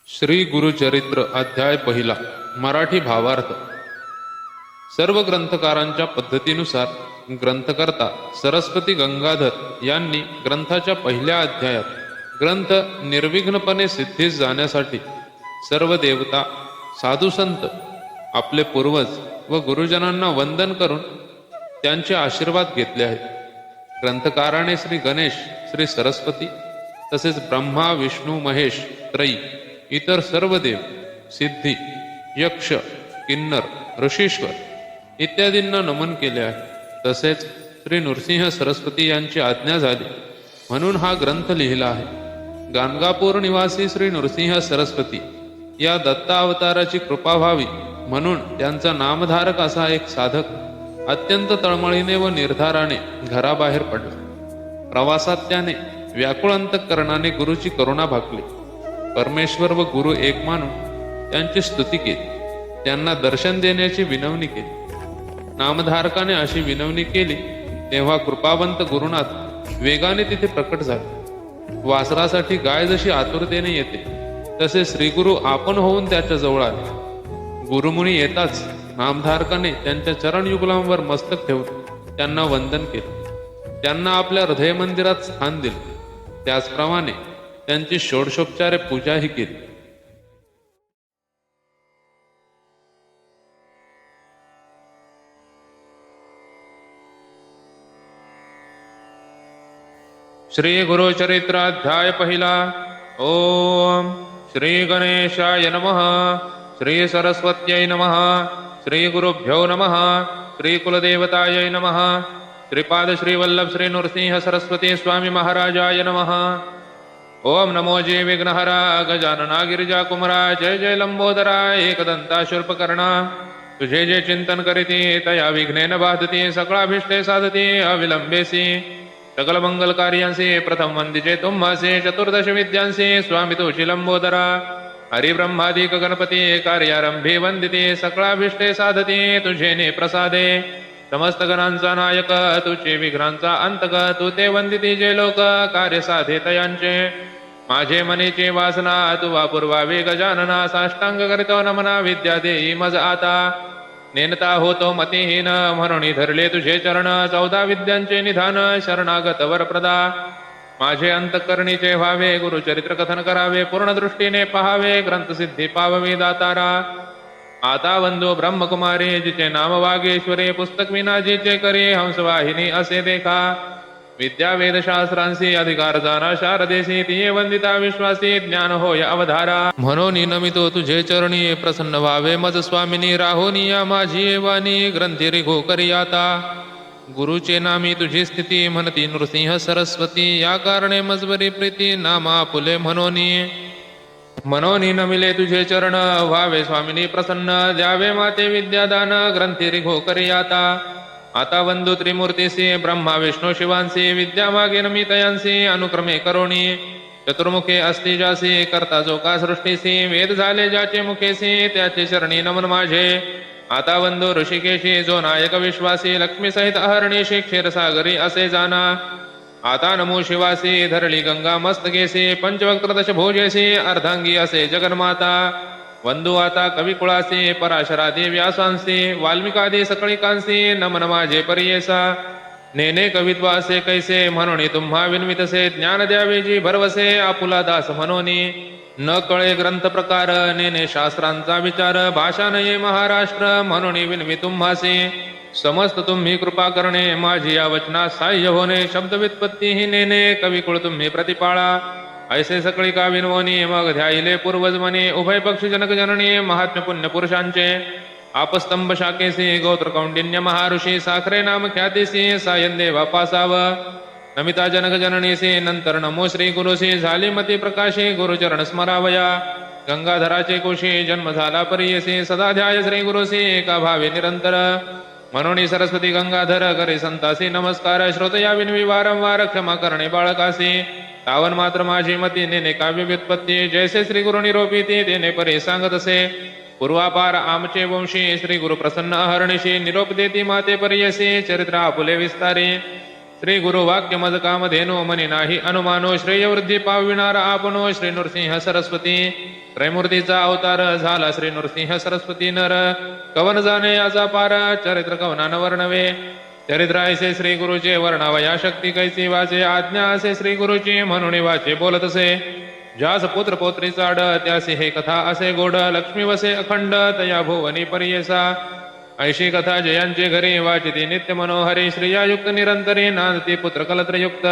श्री गुरुचरित्र अध्याय पहिला मराठी भावार्थ. सर्व ग्रंथकारांच्या पद्धतीनुसार ग्रंथकर्ता सरस्वती गंगाधर यांनी ग्रंथाच्या पहिल्या अध्यायात ग्रंथ निर्विघ्नपणे सिद्धीस जाण्यासाठी सर्व देवता, साधुसंत, आपले पूर्वज व गुरुजनांना वंदन करून त्यांचे आशीर्वाद घेतले आहेत. ग्रंथकाराने श्री गणेश, श्री सरस्वती तसेच ब्रह्मा, विष्णू, महेश त्रयी, इतर सर्व देव, सिद्धी, यक्ष, किन्नर, ऋषीश्वर इत्यादींना नमन केले आहे. तसेच श्री नृसिंह सरस्वती यांची आज्ञा झाली म्हणून हा ग्रंथ लिहिला आहे. गाणगापूर निवासी श्री नृसिंह सरस्वती या दत्तावताराची कृपा व्हावी म्हणून त्यांचा नामधारक असा एक साधक अत्यंत तळमळीने व निर्धाराने घराबाहेर पडला. प्रवासात त्याने व्याकुळ अंतःकरणाने गुरुची करुणा भाकली. परमेश्वर व गुरु एक मानून त्यांची स्तुती केली. त्यांना दर्शन देण्याची विनवणी केली. नामधारकाने अशी विनवणी केली तेव्हा कृपावंत गुरुनाथ वेगाने तिथे प्रकट झाले. वासरासाठी गाय जशी आतुरतेने येते तसे श्रीगुरु आपण होऊन त्याच्या जवळ आले. गुरुमुनी येताच नामधारकाने त्यांच्या चरणयुगलांवर मस्तक ठेवून त्यांना वंदन केले. त्यांना आपल्या हृदय मंदिरात स्थान दिले. त्याचप्रमाणे त्यांची षोडशोपचारे पूजाही केली. श्री गुरुचरित्र अध्याय पहिला. ओम श्री गणेशाय नमः. श्री सरस्वत्यै नमः. श्री गुरुभ्यो नमः. श्री कुलदेवतायै नमः. श्रीपाद श्री वल्लभ श्री नृसिंह सरस्वती स्वामी महाराजाय नमः. ओम नमो जय विघ्नहरा गजानना गिरिजा कुमरा. जय जय लंबोदरा एकदंता शूर्पकर्णा. तुझे जे चिंतन करीती तया विघ्नेन बाधती. सकळाभिष्टे साधती अविलंबेसी. सकल मंगल कार्यांसी प्रथम वंदिजे तुम्हासी. चतुर्दश विद्यांसी स्वामी तुझी लंबोदरा. हरिब्रह्मादिक गणपती कार्यारंभी वंदिते. सकळाभिष्टे साधती तुझे ने प्रसादे. समस्त गणांचा नायक तुझे विघ्नांचा अंतक. तू ते वंदिती जे लोक कार्य साधे तयांचे. माझे मनेचे वासना तू वापुरवावे गजानना. साष्टांग करीतो नमना विद्या देई मज आता. नेनता होतो मतिहीन म्हणून धरले तुझे चरण. 14 विद्यांचे निधान शरणागत वरप्रदा. माझे अंतःकरणीचे व्हावे गुरुचरित्र कथन करावे. पूर्ण दृष्टीने पहावे ग्रंथसिद्धी पाववी दातारा. आता वंदो ब्रह्मकुमारी जिचे नाम वागेश्वरे. पुस्तक विना जिचे करे हंसवाहिनी असे देखा. विद्या वेदशास्त्रांसी अधिकार जाना शारदेसी. तिये वंदिता विश्वासी ज्ञान होय अवधारा. म्हणून नमितो तुझे चरणी प्रसन्न व्हावे मज स्वामिनी. राहोनी या माझी वाणी ग्रंथी रिघो करी आता. गुरुचे नामी तुझी स्थिती म्हणती नृसिंह सरस्वती. या कारणे मजबरी प्रीती नामा फुले मनोनी नमिले तुझे चरण. व्हावे स्वामिनी प्रसन्न. द्यावे माते विद्यादान ग्रंथी रिघो करी आता. आता वंदू त्रिमूर्तीसी ब्रह्मा विष्णू शिवांसी. विद्या मागे नमितयांसी अनुक्रमे करोणी. चतुर्मुखे असती जासी करता जो का सृष्टीसी. वेद झाले ज्याचे मुखेसी त्याचे चरणी नमन माझे. आता वंदू ऋषिकेशी जो नायक विश्वासी. लक्ष्मी सहित अहर्णीशी क्षीरसागरी असे जाना. आता नमो शिवासी धरली गंगा मस्तकेसी. पंचवक्त्र दश भोजेसी अर्धांगी असे जगन्माता. वंदू आता कविकुळासी पराशरादी व्यासांसी. वाल्मिकादी सकळिकांसी नमन माझे परियेसा. नेने कवित्व असे कैसे म्हणून तुम्हा विनवितसे. ज्ञान द्यावे जी भरवसे आपुला दास म्हणूनी. न कळे ग्रंथ प्रकार नेने शास्त्रांचा विचार. भाषा नये महाराष्ट्र म्हणून विनवी तुम्हासी. समस्त तुम्ही कृपा करणे माझी या वचना साह्य होणे. शब्द व्युत्पत्ती ही नेने कविकुळ तुम्ही प्रतिपाळा. ऐसे सकळी का विनवणी मग ध्यायले पूर्वज मने. उभय पक्षी जनक जननी महात्म्य पुण्य पुरुषांचे. आपस्तंभ शाकेसी गोत्र कौंडिन्य महाऋषी. साखरे नाम ख्यातीसी सायन देवा पासाव. नमिता जनक जननीसी नंतर नमो श्री गुरुसी. झाली मती प्रकाशी गुरुचरण स्मरावया. गंगाधराचे कोशी जन्म झाला परियसी. सदा ध्याय श्री गुरुसी एका भावे निरंतर. म्हणून सरस्वती गंगाधर करे संतासी नमस्कार. श्रोतया विनवी वारंवार क्षमा करणे बाळकासी. तावन मात्र माझी मती नेने काव्य व्युत्पत्ती. जैसे श्री गुरु निरोपिती तेने परे सांगत असे. पूर्वापार आमचे वंशी श्री गुरु प्रसन्न अहर्निशी. निरोप देती माते परियसी चरित्र आपुले विस्तारी. श्री गुरु वाक्य मज कामधेनो मनी नाही अनुमानो श्रेय वृद्धी पाविणारा आपणो श्री नृसिंह सरस्वती त्रैमूर्तीचा अवतार झाला श्री नृसिंह सरस्वती नर कवन जाणे याचा पार चरित्र कवनान वर्णवे चरित्र ऐसे श्री गुरुचे वर्णावया शक्ती कैसी वाचे आज्ञा असे श्री गुरुची म्हणून वाचे बोलत असे ज्यास पुत्र पौत्री चाड त्यासी हे कथा असे गोड लक्ष्मी वसे अखंड तया भुवनी परियेसा ऐशी कथा जयांचे घरी वाचिती नित्य मनोहरी श्रियायुक्त निरंतरी नांदती पुत्र कलत्रयुक्त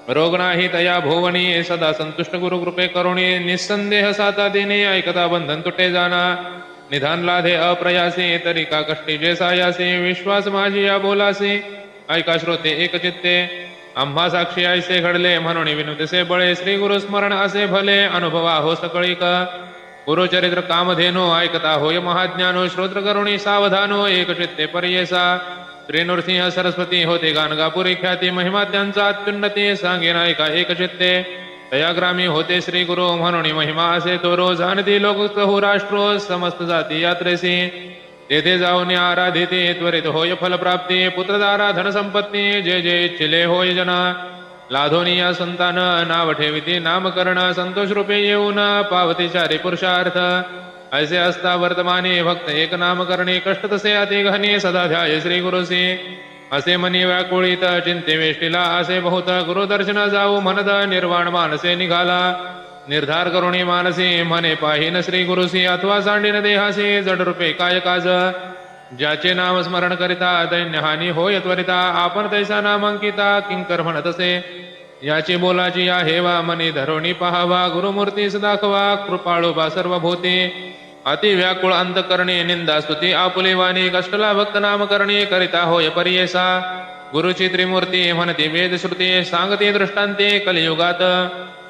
रोग नाही तया भुवनी सदा संतुष्ट गुरु कृपे करुणी निस्संदेह साता दिनी ऐकता बंधन तुटे जाना निधान लाधे अप्रयासी तरी का कष्टी जे सायासी विश्वास माझी या बोलासी ऐका श्रोते एक चित्ते आम्हा साक्षी ऐसे घडले म्हणून विनुतसे बळे श्री गुरु स्मरण असे भले अनुभवा हो सकळीक गुरुचरित्र कामधेनो ऐकता होय महाज्ञानो श्रोत्र करुणी सावधानो एक चित्ते पर्येसा श्री नृसिंह सरस्वती होते गाणगापुरी ख्याती महिमा त्यांचा अत्युन्नती सांगेन ऐका एक चित्ते तयाग्रामी होते श्री गुरु म्हणून महिमा असे तो रोज जाणती लोक कहू राष्ट्रो समस्त जाती यात्रेसी तेथे जाऊन आराधिते त्वरित होय फलप्राप्ती पुत्रदारा धनसंपत्ती जे जे इच्छिले होय जना लाधोनिया संतान नाव ठेविती नामकरण संतोष रूपे येऊन पावती चारी पुरुषार्थ ऐसे असता वर्तमाने भक्त एक नामकरणे कष्ट तसे अति घनी सदा ध्याय श्री गुरुसी असे मनी व्याकुळीत चिंते वेष्टीला असे बहुत गुरुदर्शन जाऊ म्हणत निर्वाण मानसे निघाला निर्धार करुणी मानसी म्हणे पाहिन श्री गुरुसी अथवा सांडीन देहासी जड रूपे काय काज ज्याचे नाम स्मरण करिता दैन्य हानी होय त्वरिता आपण तैसा नामांकिता किंकर म्हणत असे याची बोलाची या हेवा मनी धरोणी पहावा गुरुमूर्तीस दाखवा कृपाळुबा सर्वभूती अति व्याकुळ अंतकरणी निंदा स्तुती आपुली वाणी कष्टला भक्त नाम करणी करिता होय परियेसा गुरुची त्रिमूर्ती म्हणती वेद श्रुती सांगती दृष्टांते कलियुगात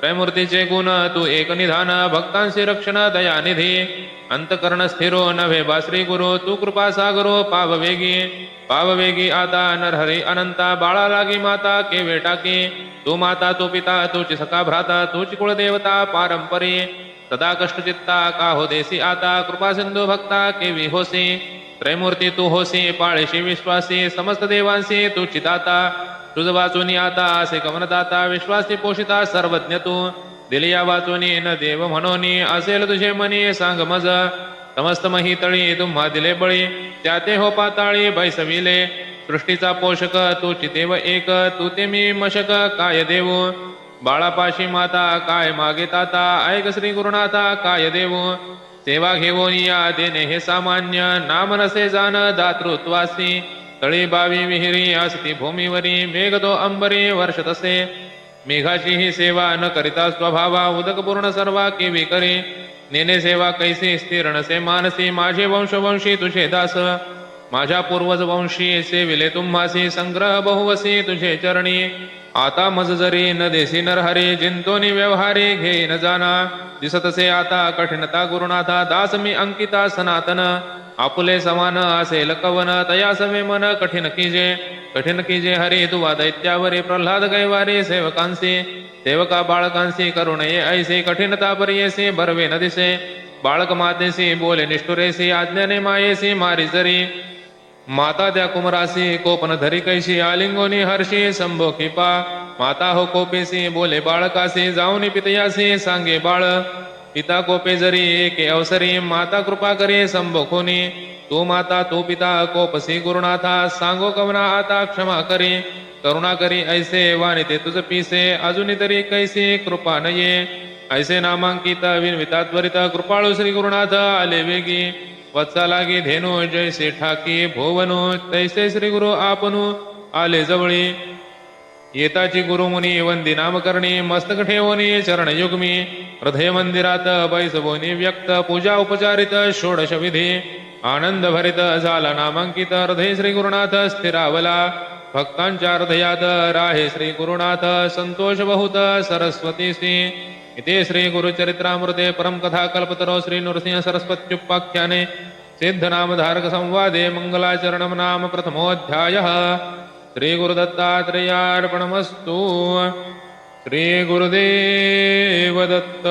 त्रैमूर्तीचे गुण तू एक निधान भक्तांशी रक्षण दयानिधी अंतकरण स्थिरो नव्हे बा श्री गुरु तू कृपा सागरो पाववेगी आता नरहरी अनंता बाळा लागी माता केवे टाकी तू माता तू पिता तूची सखा भ्राता तूची कुळदेवता पारंपरी सदा कष्टचित्ता का हो देसी आता कृपा सिंधू भक्ता केवी होसी त्रैमूर्ती तू होसी पाळीशी विश्वासी समस्त देवांशी तू चिताता तुझ वाचुनी आता असे कमनदाता विश्वासी पोषिता सर्वज्ञ तू दिलिया वाचुनी न देव म्हणोनी असेल तुझे मनी सांग मज समस्त महितळी तुम्हा दिले बळी त्याते हो पाताळी बैसविले सृष्टीचा पोषक तू चितेव एक तू ते मी मशक काय देऊ बाळापाशी माता काय मागे ताता ऐक श्री गुरुनाथा काय देऊ सेवा घेऊन या देणे हे सामान्य नाम नसे जाण दातृत्वासी तळी बावी विहिरी असती भूमीवरी मेघ तो अंबरी वर्ष तसे मेघाची ही सेवा न करिता स्वभावा उदक पूर्ण सर्वा केवी करी नेने सेवा कैसी स्थिर नसे मानसी माझे वंशवंशी तुझे दास माझ्या पूर्वज वंशी सेविले तुम्हासी संग्रह बहुवसी तुझे चरणी आता मज जरी न देसी नरहरी जिंतोनी व्यवहारी घेई न जाना दिसतसे आता कठिनता गुरुनाथा दास मी अंकिता सनातन आपुले समान असेल कवन तया सवे मन कठीण कीजे हरी तुवा दैत्यावरी प्रल्हाद कैवारी सेवका बाळकांसी करुणये ऐसे कठीणता परियेसी बरवे न दिसे बाळक मातेसी बोले निष्ठुरेसी आज्ञाने मायेसी मारी जरी माता त्या कुमरासी कोपन धरी कैशी आलिंगोनी हर्षी संभोखी पा माता हो कोपेसी बोले बाळकासी जाऊनी पितयासी सांगे बाळ पिता कोपे जरी एके अवसरी माता कृपा करे संभोखोनी तू माता तू पिता कोपसी गुरुनाथा सांगो कवना आता क्षमा करी करुणा करी ऐसे वाणिते तुझ पिसे अजूनी तरी कैसी कृपा नये ऐसे नामांकित विनविता त्वरित कृपाळू श्री गुरुनाथ आले वेगी वत्सा लागी धेनु जैसे ठाकी भोवनु तैसे श्री गुरु आपनु आले जवळी येताची गुरुमुनी वंदी नामकरणी मस्तक ठेवोनी चरण युग्मी हृदय मंदिरात बैसवोनी व्यक्त पूजा उपचारित षोडश विधी आनंद भरित झाला नामांकित हृदय श्री गुरुनाथ स्थिरावला भक्तांच्या हृदयात राहे श्री गुरुनाथ संतोष बहुत सरस्वतीसी इति श्री गुरुचरित्रामृते परमकथा कल्पतरो श्री नृसिंह सरस्वत्युपाख्याने सिद्धनामधारक संवादे मंगलाचरणम नाम प्रथमोऽध्यायः श्री गुरुदत्तात्रेयार्पणमस्तु श्री गुरुदेव दत्त।